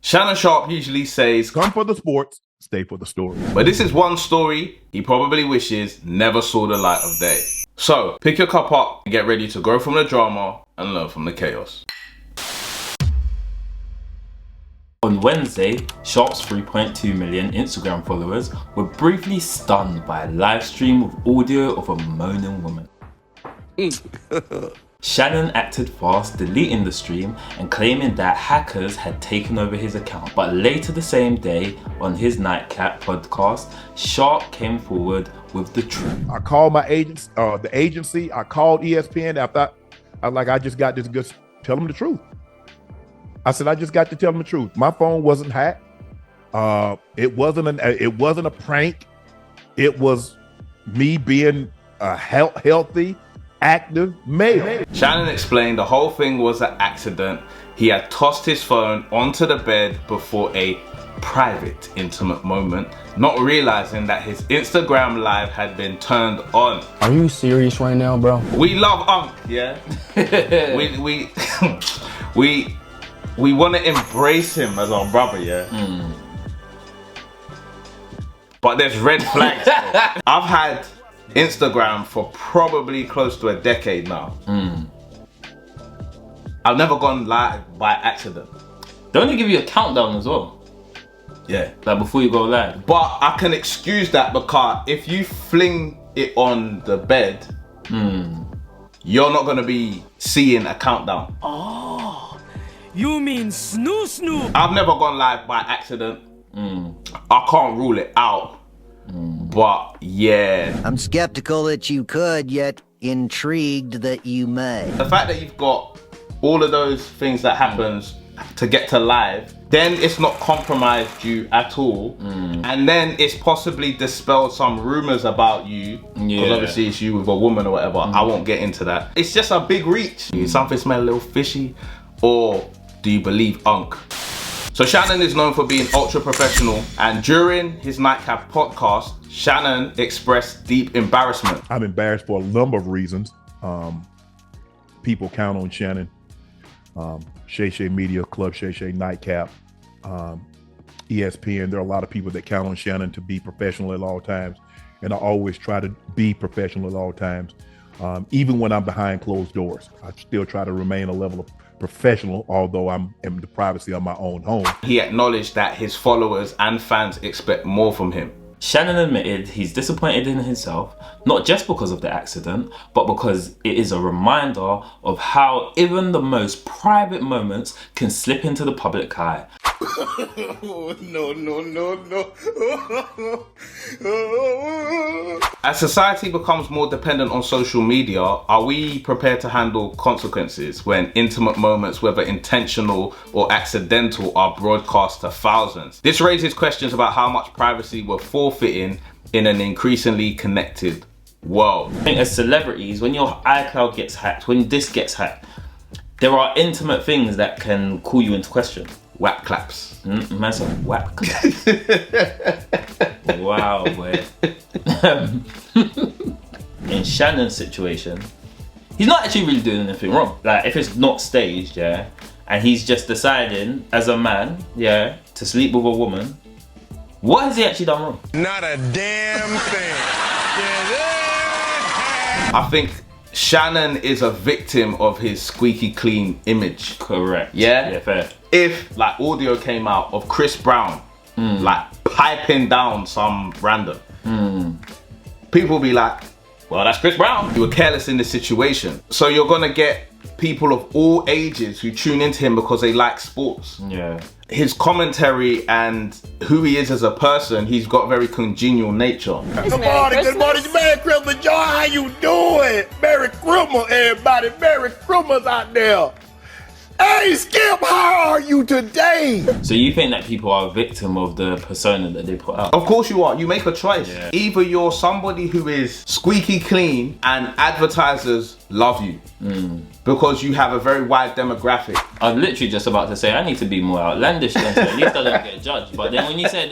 Shannon Sharpe usually says, "Come for the sports, stay for the story." But this is one story he probably wishes never saw the light of day. So pick your cup up and get ready to grow from the drama and learn from the chaos. On Wednesday, Sharpe's 3.2 million Instagram followers were briefly stunned by a live stream of audio of a moaning woman. Shannon acted fast, deleting the stream and claiming that hackers had taken over his account. But later the same day, on his Nightcap podcast, Sharpe came forward with the truth. I called my agents, the agency. I called ESPN after I just got this good. Tell them the truth. I said, I just got to tell them the truth. My phone wasn't hacked. It wasn't a prank. It was me being a healthy, active male. Shannon explained the whole thing was an accident. He had tossed his phone onto the bed before a private, intimate moment, not realizing that his Instagram live had been turned on. Are you serious right now, bro? We love Unc, yeah? we want to embrace him as our brother, yeah? But there's red flags. I've had Instagram for probably close to a decade now. I've never gone live by accident. They only give you a countdown as well. Yeah. Like before you go live. But I can excuse that because if you fling it on the bed, you're not going to be seeing a countdown. Oh, you mean snoo? I've never gone live by accident. I can't rule it out. But yeah. I'm skeptical that you could, yet intrigued that you may. The fact that you've got all of those things that happens to get to live, then it's not compromised you at all. And then it's possibly dispelled some rumors about you. Because obviously it's you with a woman or whatever. I won't get into that. It's just a big reach. Something smell a little fishy, or do you believe Unc? So Shannon is known for being ultra professional, and during his Nightcap podcast, Shannon expressed deep embarrassment. I'm embarrassed for a number of reasons. People count on Shannon. Shay Shay Media, Club Shay Shay, Nightcap, ESPN. There are a lot of people that count on Shannon to be professional at all times, and I always try to be professional at all times. Even when I'm behind closed doors, I still try to remain a level of professional, although I'm in the privacy of my own home. He acknowledged that his followers and fans expect more from him. Shannon admitted he's disappointed in himself, not just because of the accident, but because it is a reminder of how even the most private moments can slip into the public eye. No. As society becomes more dependent on social media, are we prepared to handle consequences when intimate moments, whether intentional or accidental, are broadcast to thousands? This raises questions about how much privacy we're forfeiting in an increasingly connected world. I think as celebrities, when your iCloud gets hacked, when this gets hacked, there are intimate things that can call you into question. Whap claps. Man said whap claps. Wow, boy. In Shannon's situation, he's not actually really doing anything wrong. Like, if it's not staged, yeah, and he's just deciding as a man, yeah, to sleep with a woman, what has he actually done wrong? Not a damn thing. I think Shannon is a victim of his squeaky clean image. Correct. Yeah? Yeah, fair. If like audio came out of Chris Brown like piping down some random, people will be like, well, that's Chris Brown. You were careless in this situation. So you're gonna get people of all ages who tune into him because they like sports. Yeah. His commentary and who he is as a person, he's got a very congenial nature. Good morning, Merry Christmas, Joy. How you doing? Merry Christmas, everybody. Merry Christmas out there. Hey, Skip, how are you today? So you think that people are a victim of the persona that they put out? Of course you are. You make a choice. Yeah. Either you're somebody who is squeaky clean and advertisers love you, because you have a very wide demographic. I was literally just about to say I need to be more outlandish then, so at least I don't get judged. But then when you said,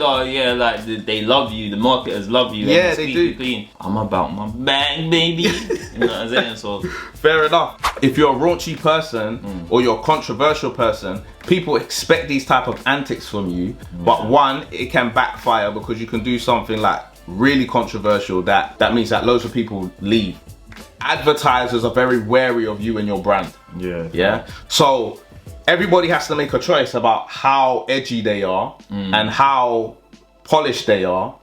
oh yeah, like they love you, the marketers love you, Yeah, and they do. clean. I'm about my bag, baby. You know what I'm saying? So Fair enough. If you're a raunchy person or you're a controversial person, people expect these type of antics from you. But one, it can backfire because you can do something like really controversial that means that loads of people leave. Advertisers are very wary of you and your brand. Yeah. So everybody has to make a choice about how edgy they are and how polished they are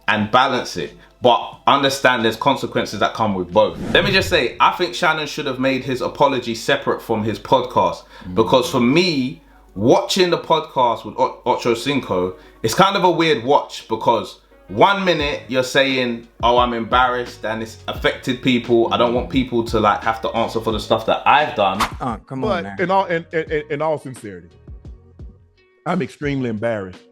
and balance it. But understand there's consequences that come with both. Let me just say, I think Shannon should have made his apology separate from his podcast. Because for me, watching the podcast with Ocho Cinco, it's kind of a weird watch because 1 minute you're saying, oh, I'm embarrassed and it's affected people. I don't want people to like have to answer for the stuff that I've done. Come on now. But in all sincerity, I'm extremely embarrassed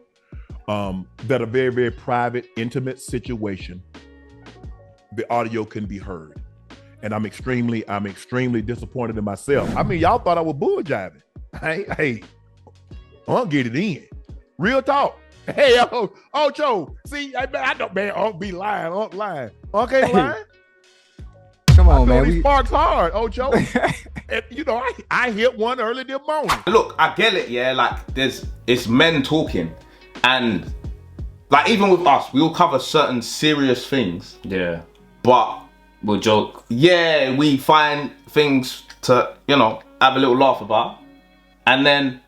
that a very, very private, intimate situation, the audio can be heard. And I'm extremely disappointed in myself. I mean, y'all thought I was bull jiving. Hey, I'll get it in. Real talk. Hey, Ocho, see, I don't, man, I'll be lying, Okay, lying? Come on, man. These sparks hard, Ocho. And, you know, I hit one early this morning. Look, I get it, yeah, like it's men talking. And like even with us, we all cover certain serious things. yeah, But we'll joke. yeah, we find things to, you know, have a little laugh about. And then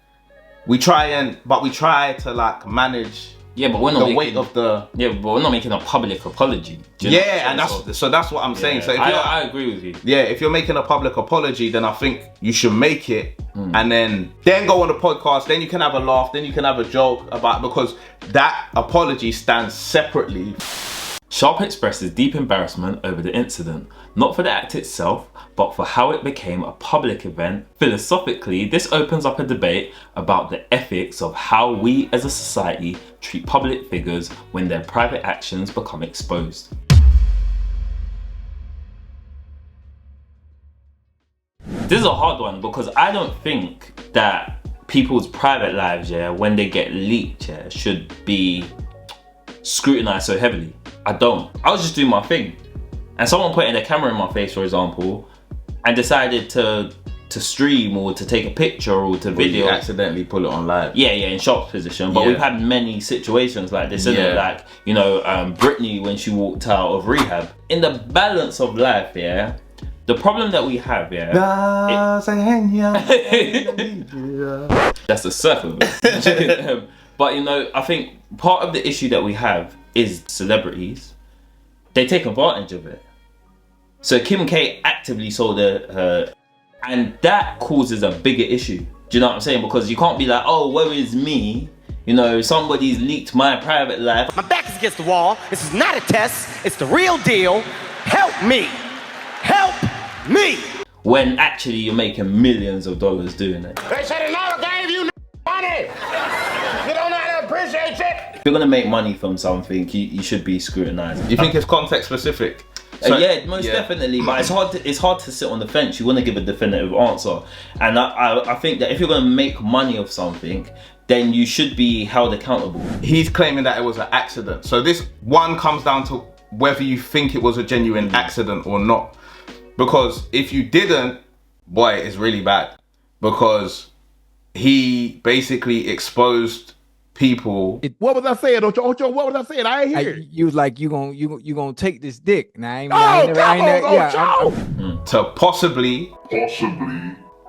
we try to like manage Yeah, but we're not the making, weight of the but we're not making a public apology. Do you know what I'm and saying? that's what I'm saying. So if I agree with you. if you're making a public apology, then I think you should make it and then go on the podcast, then you can have a laugh, then you can have a joke about, because that apology stands separately. Sharpe expresses deep embarrassment over the incident, not for the act itself, but for how it became a public event. Philosophically, this opens up a debate about the ethics of how we as a society treat public figures when their private actions become exposed. This is a hard one because I don't think that people's private lives, when they get leaked, should be scrutinized so heavily. I don't. I was just doing my thing. And someone putting a camera in my face, for example, and decided to stream or to take a picture or to video. You accidentally pull it on live. Yeah, in Sharpe's position. But we've had many situations like this, isn't it? Like, you know, Britney when she walked out of rehab. In the balance of life, the problem that we have, that's the circle. But you know, I think part of the issue that we have is celebrities. They take advantage of it. So Kim K actively sold her, and that causes a bigger issue. Do you know what I'm saying? Because you can't be like, oh, woe is me. You know, somebody's leaked my private life. My back is against the wall. This is not a test. It's the real deal. Help me. Help me. When actually you're making millions of dollars doing it. They said they never gave you money. You don't know how to appreciate it. If you're gonna make money from something, you should be scrutinized. You think it's context specific? Yeah, most definitely. But it's hard to sit on the fence. You want to give a definitive answer, and I think that if you're gonna make money of something, then you should be held accountable. He's claiming that it was an accident. So this one comes down to whether you think it was a genuine accident or not. Because if you didn't, boy, it's really bad. Because he basically exposed people. What was I saying, Ocho? What was I saying? I ain't hear it. You was like, you gonna take this dick. Now, To possibly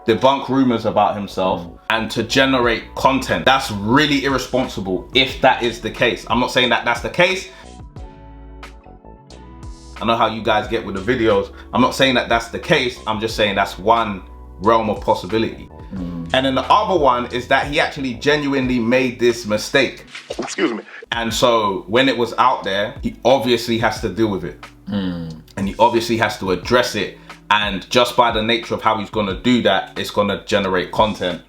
debunk rumors about himself and to generate content. That's really irresponsible if that is the case. I'm not saying that that's the case. I know how you guys get with the videos. I'm not saying that that's the case. I'm just saying that's one realm of possibility. And then the other one is that he actually genuinely made this mistake. Excuse me. And so when it was out there, he obviously has to deal with it. And he obviously has to address it. And just by the nature of how he's gonna do that, it's gonna generate content,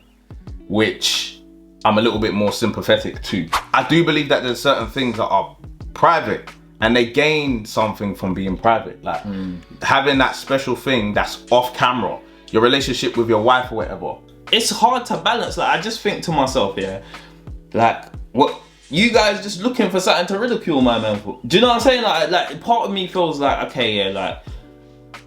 which I'm a little bit more sympathetic to. I do believe that there's certain things that are private and they gain something from being private. Like having that special thing that's off camera, your relationship with your wife or whatever. It's hard to balance. Like I just think to myself, yeah, like what you guys just looking for something to ridicule my man for. Do you know what I'm saying? Like part of me feels like, okay, yeah, like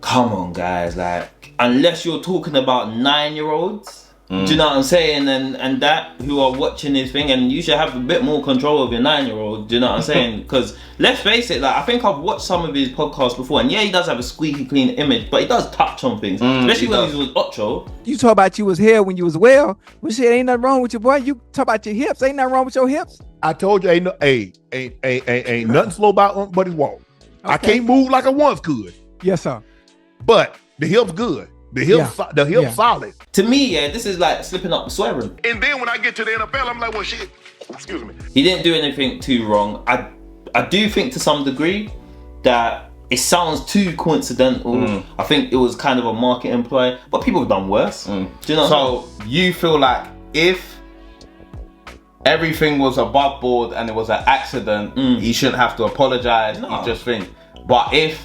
come on guys, like unless you're talking about 9-year-olds. Do you know what I'm saying? And that who are watching this thing, and you should have a bit more control of your 9-year-old. Do you know what I'm saying? Because let's face it, like I think I've watched some of his podcasts before, and yeah, he does have a squeaky clean image, but he does touch on things, especially when he was Ocho. You talk about you was here when you was well. We said ain't nothing wrong with your boy. You talk about your hips. Ain't nothing wrong with your hips. I told you ain't nothing slow about but his walk. Okay. I can't move like I once could. Yes, sir. But the hips good. The hips solid. To me, yeah, this is like slipping up and swearing. And then when I get to the NFL, I'm like, well, shit. Excuse me. He didn't do anything too wrong. I do think to some degree that it sounds too coincidental. I think it was kind of a marketing ploy, but people have done worse. Do you know? So you feel like if everything was above board and it was an accident, he shouldn't have to apologize. No. You just think. But if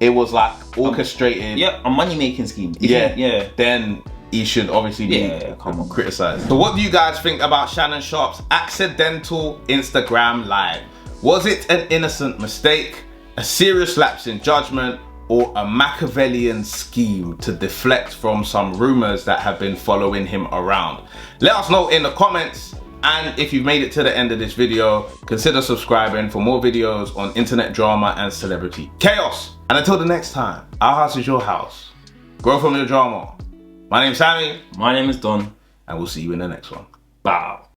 it was like orchestrated, a money making scheme. then he should obviously be criticized. So what do you guys think about Shannon Sharpe's accidental Instagram live? Was it an innocent mistake, a serious lapse in judgment, or a Machiavellian scheme to deflect from some rumors that have been following him around? Let us know in the comments. And if you've made it to the end of this video, consider subscribing for more videos on internet drama and celebrity chaos. And until the next time, our house is your house. Grow from your drama. My name's Sammy. My name is Don. And we'll see you in the next one. Bow.